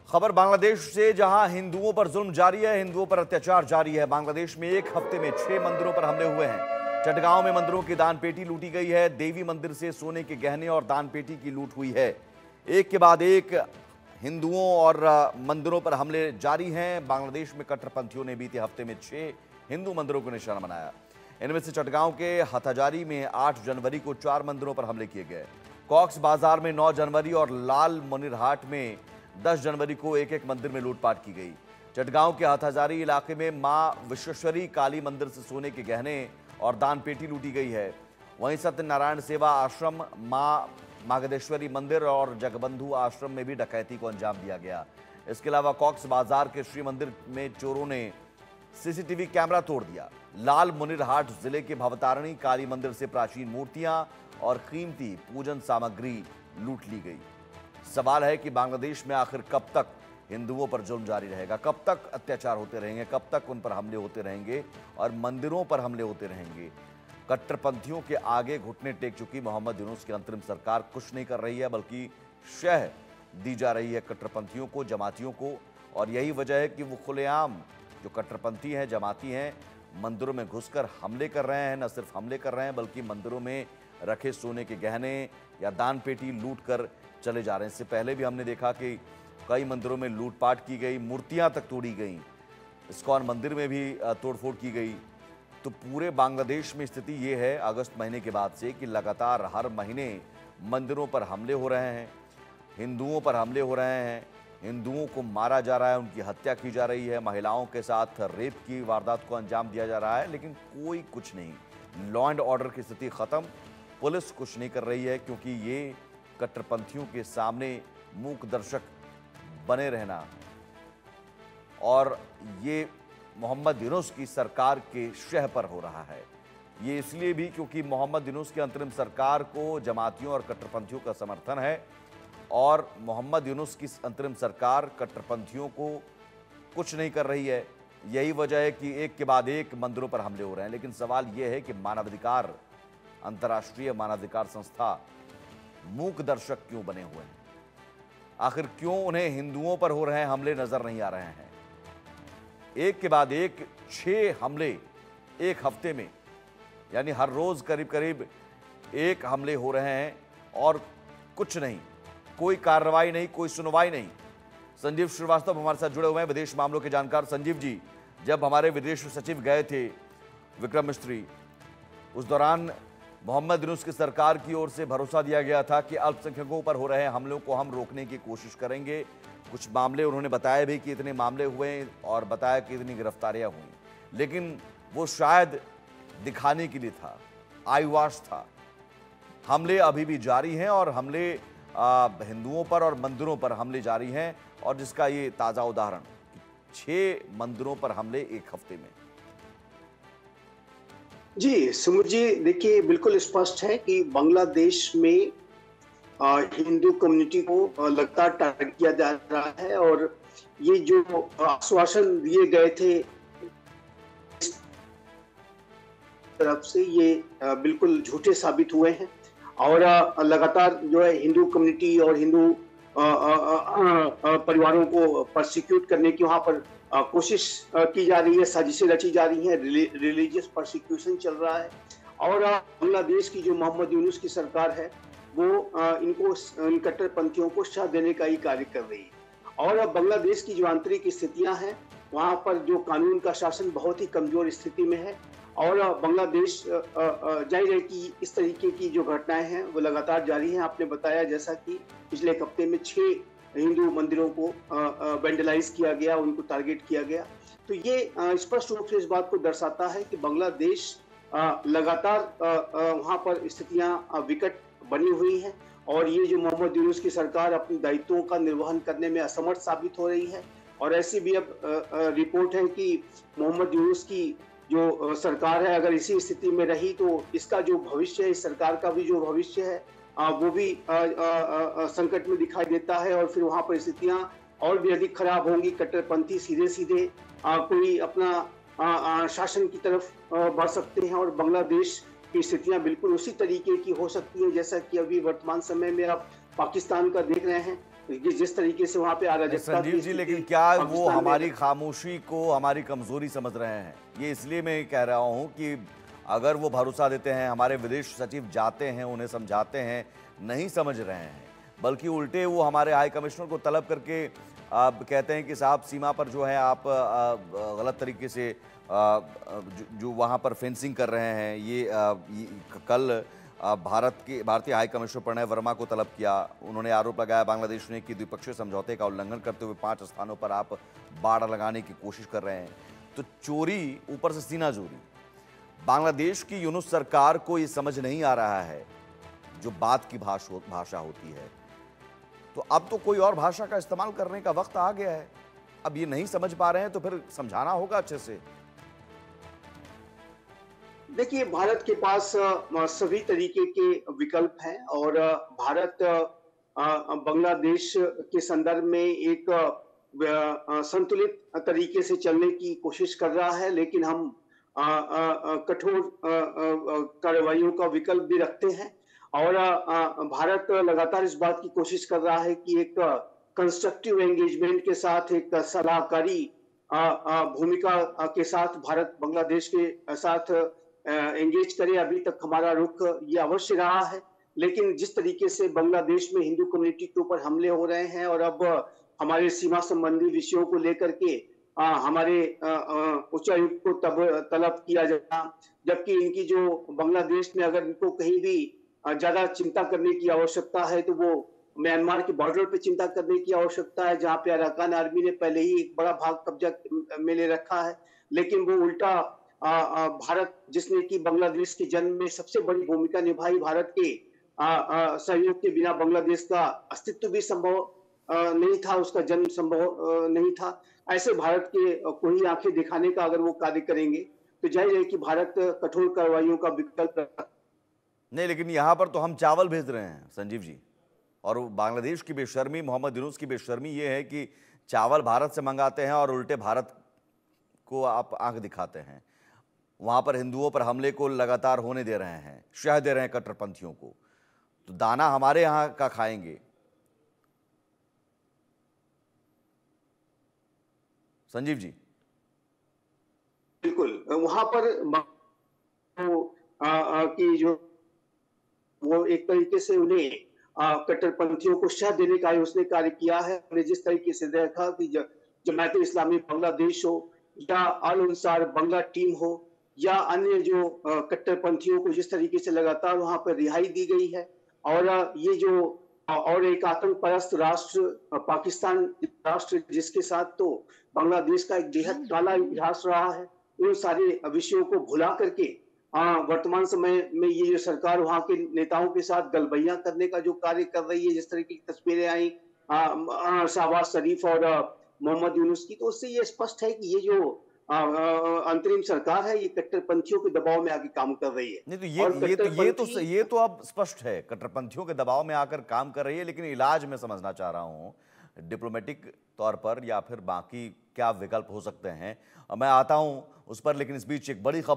खबर बांग्लादेश से, जहां हिंदुओं पर जुल्म जारी है, हिंदुओं पर अत्याचार जारी है। बांग्लादेश में एक हफ्ते में 6 मंदिरों पर हमले हुए हैं। चटगांव में मंदिरों की दान पेटी लूटी गई है। देवी मंदिर से सोने के गहने और दान पेटी की लूट हुई है। एक के बाद एक हिंदुओं और मंदिरों पर हमले जारी हैं। बांग्लादेश में कट्टरपंथियों ने बीते हफ्ते में 6 हिंदू मंदिरों को निशाना बनाया। इनमें से चटगांव के हथाजारी में 8 जनवरी को 4 मंदिरों पर हमले किए गए। कॉक्स बाजार में 9 जनवरी और लाल मुनिरहाट में 10 जनवरी को एक एक मंदिर में लूटपाट की गई। चटगांव के हथाजारी इलाके में मां विश्वेश्वरी काली मंदिर से सोने के गहने और दान पेटी लूटी गई है। वहीं सत्यनारायण सेवा आश्रम, मां मागधेश्वरी मंदिर और जगबंधु आश्रम में भी डकैती को अंजाम दिया गया। इसके अलावा कॉक्स बाजार के श्री मंदिर में चोरों ने सीसीटीवी कैमरा तोड़ दिया। लाल मुनिरहाट जिले के भवतारिणी काली मंदिर से प्राचीन मूर्तियां और कीमती पूजन सामग्री लूट ली गई। सवाल है कि बांग्लादेश में आखिर कब तक हिंदुओं पर जुल्म जारी रहेगा, कब तक अत्याचार होते रहेंगे, कब तक उन पर हमले होते रहेंगे और मंदिरों पर हमले होते रहेंगे। कट्टरपंथियों के आगे घुटने टेक चुकी मोहम्मद यूनुस की अंतरिम सरकार कुछ नहीं कर रही है, बल्कि शह दी जा रही है कट्टरपंथियों को, जमातियों को। और यही वजह है कि वो खुलेआम जो कट्टरपंथी हैं, जमाती हैं, मंदिरों में घुसकर हमले कर रहे हैं। न सिर्फ हमले कर रहे हैं, बल्कि मंदिरों में रखे सोने के गहने या दान पेटी लूट कर चले जा रहे हैं। इससे पहले भी हमने देखा कि कई मंदिरों में लूटपाट की गई, मूर्तियां तक तोड़ी गई, इस्कॉन मंदिर में भी तोड़फोड़ की गई। तो पूरे बांग्लादेश में स्थिति ये है अगस्त महीने के बाद से कि लगातार हर महीने मंदिरों पर हमले हो रहे हैं, हिंदुओं पर हमले हो रहे हैं, हिंदुओं को मारा जा रहा है, उनकी हत्या की जा रही है, महिलाओं के साथ रेप की वारदात को अंजाम दिया जा रहा है। लेकिन कोई कुछ नहीं, लॉ एंड ऑर्डर की स्थिति खत्म, पुलिस कुछ नहीं कर रही है, क्योंकि ये कट्टरपंथियों के सामने मूक दर्शक बने रहना और ये मोहम्मद यूनुस की सरकार के शह पर हो रहा है। ये इसलिए भी क्योंकि मोहम्मद यूनुस की अंतरिम सरकार को जमातियों और कट्टरपंथियों का समर्थन है और मोहम्मद यूनुस की अंतरिम सरकार कट्टरपंथियों को कुछ नहीं कर रही है। यही वजह है कि एक के बाद एक मंदिरों पर हमले हो रहे हैं। लेकिन सवाल यह है कि मानवाधिकार, अंतर्राष्ट्रीय मानवाधिकार संस्था मूक दर्शक क्यों बने हुए हैं? आखिर क्यों उन्हें हिंदुओं पर हो रहे हैं हमले नजर नहीं आ रहे हैं? एक के बाद एक 6 हमले एक हफ्ते में, यानी हर रोज करीब करीब एक हमले हो रहे हैं और कुछ नहीं, कोई कार्रवाई नहीं, कोई सुनवाई नहीं। संजीव श्रीवास्तव हमारे साथ जुड़े हुए हैं, विदेश मामलों के जानकार। संजीव जी, जब हमारे विदेश सचिव गए थे विक्रम मिस्त्री, उस दौरान मोहम्मद यूनुस की सरकार की ओर से भरोसा दिया गया था कि अल्पसंख्यकों पर हो रहे हमलों को हम रोकने की कोशिश करेंगे। कुछ मामले उन्होंने बताया भी कि इतने मामले हुए और बताया कि इतनी गिरफ्तारियां हुई, लेकिन वो शायद दिखाने के लिए था, आईवाश था। हमले अभी भी जारी हैं और हमले हिंदुओं पर और मंदिरों पर हमले जारी हैं, और जिसका ये ताज़ा उदाहरण 6 मंदिरों पर हमले एक हफ्ते में। जी सुमित जी, देखिए बिल्कुल स्पष्ट है कि बांग्लादेश में हिंदू कम्युनिटी को लगातार टारगेट किया जा रहा है और ये जो आश्वासन दिए गए थे तरफ से, ये बिल्कुल झूठे साबित हुए हैं। और लगातार जो है हिंदू कम्युनिटी और हिंदू परिवारों को परसिक्यूट करने की वहां पर कोशिश की जा रही है, साजिशें रची जा रही हैं, रिलीजियस परसिक्यूशन चल रहा है। और बांग्लादेश की जो मोहम्मद यूनुस की सरकार है वो इनको, इन कट्टरपंथियों को शह देने का ही कार्य कर रही है। और बांग्लादेश की जो आंतरिक स्थितियां हैं, वहां पर जो कानून का शासन बहुत ही कमजोर स्थिति में है। और बांग्लादेश जाहिर है कि इस तरीके की जो घटनाएं हैं वो लगातार जारी हैं। आपने बताया जैसा कि पिछले एक हफ्ते में 6 हिंदू मंदिरों को वेंडलाइज किया गया, उनको टारगेट किया गया। तो ये स्पष्ट रूप से इस बात को दर्शाता है कि बांग्लादेश लगातार वहां पर स्थितियां विकट बनी हुई हैं और ये जो मोहम्मद यूनुस की सरकार अपने दायित्वों का निर्वहन करने में असमर्थ साबित हो रही है। और ऐसी भी अब रिपोर्ट है कि मोहम्मद यूनुस की जो सरकार है, अगर इसी स्थिति में रही तो इसका जो भविष्य है, इस सरकार का भी जो भविष्य है वो भी संकट में दिखाई देता है। और फिर वहां पर स्थितियां और भी अधिक खराब होंगी। कट्टरपंथी सीधे सीधे कोई अपना शासन की तरफ बढ़ सकते हैं और बांग्लादेश की स्थितियां बिल्कुल उसी तरीके की हो सकती हैं जैसा कि अभी वर्तमान समय में आप पाकिस्तान का देख रहे हैं। कि जिस तरीके से वहां पे अराजकता संजीव की जी, स्थिति लेकिन क्या वो पाकिस्तान में हमारी खामोशी को हमारी कमजोरी समझ रहे हैं? ये इसलिए मैं कह रहा हूं कि अगर वो भरोसा देते हैं, हमारे विदेश सचिव जाते हैं, उन्हें समझाते हैं, नहीं समझ रहे हैं, बल्कि उल्टे वो हमारे हाई कमिश्नर को तलब करके आप कहते हैं कि साहब सीमा पर जो है आप गलत तरीके से जो वहाँ पर फेंसिंग कर रहे हैं, ये कल भारतीय हाई कमिश्नर प्रणय वर्मा को तलब किया। उन्होंने आरोप लगाया बांग्लादेश ने कि द्विपक्षीय समझौते का उल्लंघन करते हुए 5 स्थानों पर आप बाड़ लगाने की कोशिश कर रहे हैं। तो चोरी, ऊपर से सीना चोरी। बांग्लादेश की यूनुस सरकार को ये समझ नहीं आ रहा है जो बात की भाषा होती है, तो अब तो कोई और भाषा का इस्तेमाल करने का वक्त आ गया है। अब ये नहीं समझ पा रहे हैं तो फिर समझाना होगा अच्छे से। देखिए, भारत के पास सभी तरीके के विकल्प हैं और भारत बांग्लादेश के संदर्भ में एक संतुलित तरीके से चलने की कोशिश कर रहा है, लेकिन हम कठोर कार्रवाइयों का विकल्प भी रखते हैं और भारत लगातार इस बात की कोशिश कर रहा है कि एक कंस्ट्रक्टिव एंगेजमेंट के साथ, एक सलाहकारी भूमिका के साथ भारत बांग्लादेश के साथ एंगेज करे। अभी तक हमारा रुख ये अवश्य रहा है, लेकिन जिस तरीके से बांग्लादेश में हिंदू कम्युनिटी के ऊपर हमले हो रहे हैं और अब हमारे सीमा संबंधी विषयों को लेकर के हमारे उच्चायुक्त को तलब किया जाना, जबकि इनकी जो बांग्लादेश में अगर इनको कहीं भी ज्यादा चिंता करने की आवश्यकता है तो वो म्यांमार के बॉर्डर पे चिंता करने की आवश्यकता है, जहां पे अराकान आर्मी ने पहले ही एक बड़ा भाग कब्जा में ले रखा है। लेकिन वो उल्टा भारत, जिसने कि बांग्लादेश के जन्म में सबसे बड़ी भूमिका निभाई, भारत के सहयोग के बिना बांग्लादेश का अस्तित्व भी संभव नहीं था, उसका जन्म संभव नहीं था। ऐसे भारत के को ही आंखें दिखाने का अगर वो कार्य करेंगे तो जाहिर है कि भारत कठोर कार्रवाइयों का विकल्प नहीं, लेकिन यहां पर तो हम चावल भेज रहे हैं संजीव जी, और बांग्लादेश की बेशर्मी, मोहम्मद यूनुस की बेशर्मी ये है कि चावल भारत से मंगाते हैं और उल्टे भारत को आप आंख दिखाते हैं। वहां पर हिंदुओं पर हमले को लगातार होने दे रहे हैं, शह दे रहे हैं कट्टरपंथियों को, तो दाना हमारे यहां का खाएंगे। संजीव जी, बिल्कुल वहां पर की जो वो एक तरीके से उन्हें कट्टरपंथियों को शह देने का उसने कार्य किया है। हमने जिस तरीके से देखा कि जमात इस्लामी बांग्लादेश हो या अल अंसार बांग्ला टीम हो या अन्य जो कट्टरपंथियों को जिस तरीके से लगातार वहां पर रिहाई दी गई है, और ये जो और एक आतंक परस्त राष्ट्र पाकिस्तान राष्ट्र, जिसके साथ तो बांग्लादेश का एक बेहद काला इतिहास रहा है, उन सारे विषयों को भुला करके वर्तमान समय में ये जो सरकार वहां के नेताओं के साथ गलबैया करने का जो कार्य कर रही है, जिस तरह की तस्वीरें आई शहबाज शरीफ और मोहम्मद यूनुस की, तो उससे ये स्पष्ट है कि ये जो अंतरिम सरकार है ये कट्टरपंथियों के दबाव में आके काम कर रही है। नहीं तो ये तो अब स्पष्ट है, कट्टरपंथियों के दबाव में आकर काम कर रही है, लेकिन इलाज मैं समझना चाह रहा हूं डिप्लोमेटिक तौर पर या फिर बाकी क्या विकल्प हो सकते हैं। मैं आता हूं उस पर, लेकिन इस बीच एक बड़ी खबर